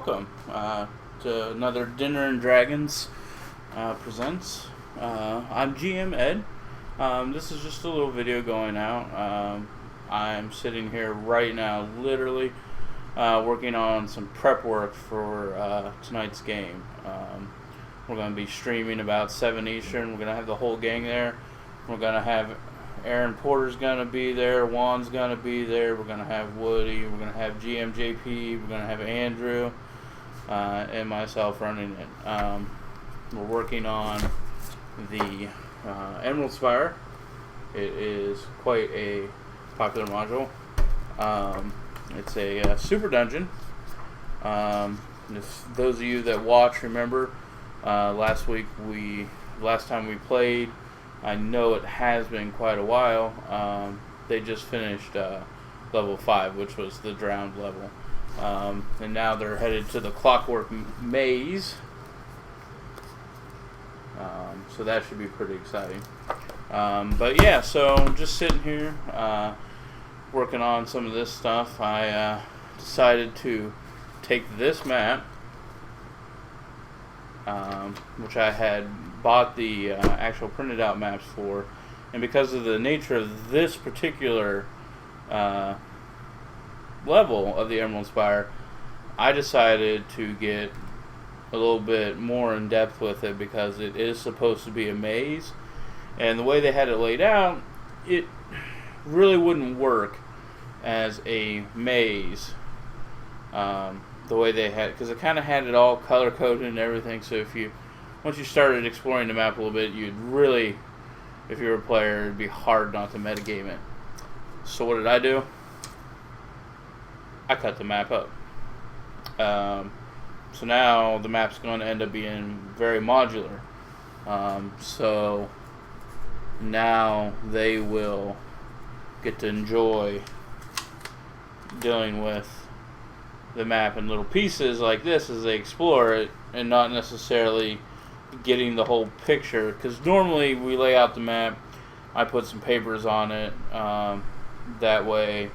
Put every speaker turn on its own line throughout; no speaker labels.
welcome to another Dinner and Dragons presents. I'm GM Ed. This is just a little video going out. I'm sitting here right now, literally working on some prep work for tonight's game. We're going to be streaming about 7 Eastern. We're going to have the whole gang there. We're going to have Aaron Porter's going to be there. Juan's going to be there. We're going to have Woody. We're going to have GMJP. We're going to have Andrew and myself running it. We're working on the Emerald Spire. It is quite a popular module. It's a super dungeon. If those of you that watch remember, last time we played, I know it has been quite a while. They just finished level 5, which was the drowned level. And now they're headed to the Clockwork Maze. So that should be pretty exciting. But yeah, so I'm just sitting here working on some of this stuff. I decided to take this map, which I had bought the actual printed out maps for, and because of the nature of this particular level of the Emerald Spire, I decided to get a little bit more in depth with it because it is supposed to be a maze, and the way they had it laid out, it really wouldn't work as a maze. The way they had, because it kind of had it all color coded and everything, so once you started exploring the map a little bit, you'd really, if you were a player, it'd be hard not to metagame it. So what did I do? I cut the map up. So now the map's going to end up being very modular. So now they will get to enjoy dealing with the map in little pieces like this as they explore it, and not necessarily getting the whole picture, because normally we lay out the map, I put some papers on it, that way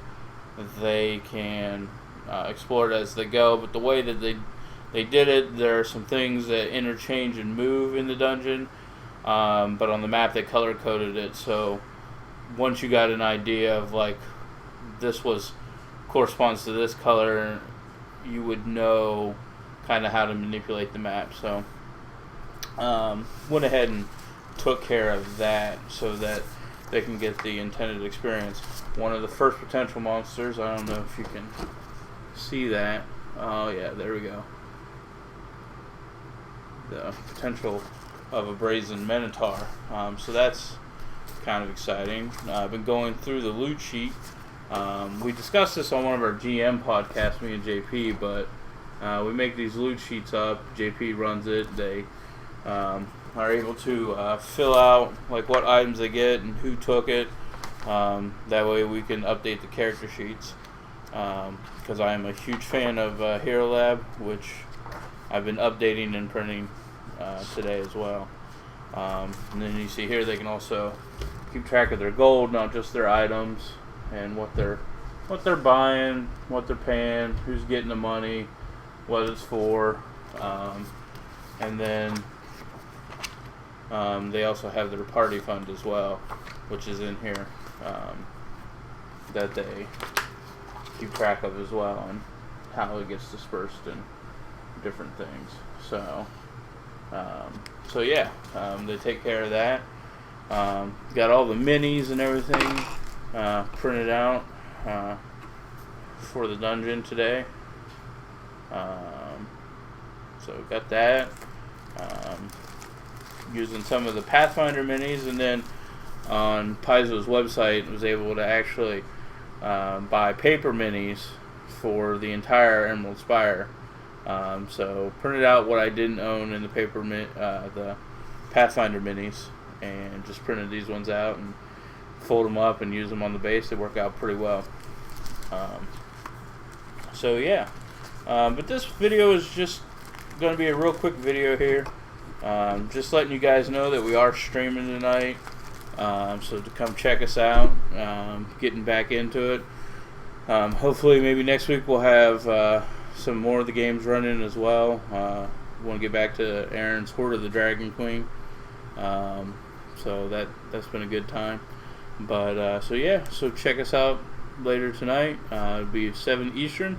they can explore it as they go. But the way that they did it, there are some things that interchange and move in the dungeon, but on the map they color coded it, so once you got an idea of like this corresponds to this color, you would know kind of how to manipulate the map. So went ahead and took care of that so that they can get the intended experience. One of the first potential monsters, I don't know if you can see that. Oh yeah, there we go. The potential of a brazen minotaur. So that's kind of exciting. I've been going through the loot sheet. We discussed this on one of our GM podcasts, me and JP, but we make these loot sheets up. JP runs it. They are able to fill out like what items they get and who took it. That way we can update the character sheets. Because I am a huge fan of Hero Lab, which I've been updating and printing today as well. And then you see here they can also keep track of their gold, not just their items, and what they're buying, what they're paying, who's getting the money, what it's for, and then they also have their party fund as well, which is in here, that they keep track of as well, and how it gets dispersed and different things. So yeah, they take care of that. Got all the minis and everything printed out for the dungeon today. So got that. Using some of the Pathfinder minis, and then on Paizo's website was able to actually buy paper minis for the entire Emerald Spire. So printed out what I didn't own in the the Pathfinder minis, and just printed these ones out and fold them up and use them on the base. They work out pretty well. So yeah, but this video is just going to be a real quick video here, just letting you guys know that we are streaming tonight, so to come check us out, getting back into it. Hopefully maybe next week we'll have some more of the games running as well. Want to get back to Aaron's Horde of the Dragon Queen. So that's been a good time. But so check us out later tonight. It'll be 7 Eastern.